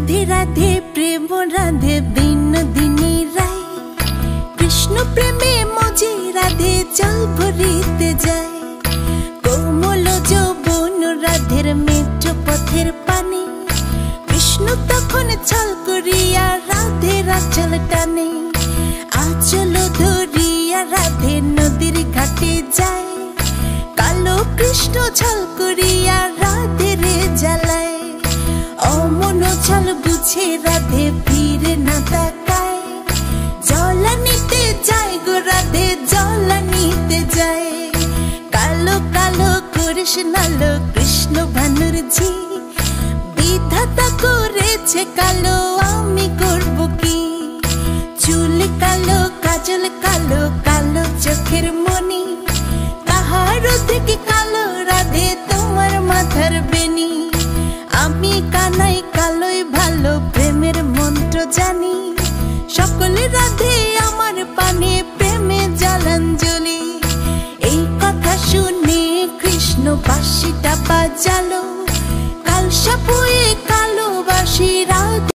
রাধে রাধে প্রেম রাধে বিনোদিনী রায়, কৃষ্ণ প্রেমে মজে রাধে জল ভরিতে যায়। কোমল যৌবন রাধের মেঠো পথের পানে, কৃষ্ণ তখন ছল করিয়া রাধের আঁচল টানে। আঁচল ধরিয়া রাধে নদীর ঘাটে যায়, কালো কৃষ্ণ ছল করিয়া রাধের জ্বালায়। অমন ছল বুঝে রাধে ফিরে না তাকায়, জল নিতে যায় গো রাধে জল নিতে যায়। কালো কালো করিস নালো কৃষ্ণ ভানুর ঝি, বিধাতা করেছে কালো আমি করব কি। চুল কালো কাজল কালো কালো চোখের মনি, কাহার থেকে কালো রাধে তোমার মাথার বেনি। আমি কানাই কালোই ভালো প্রেমের মন্ত্র জানি, সকলে রাধে আমার পানে প্রেমে জলাঞ্জলি। এই কথা শুনে কৃষ্ণ বাঁশিটা বাজালো,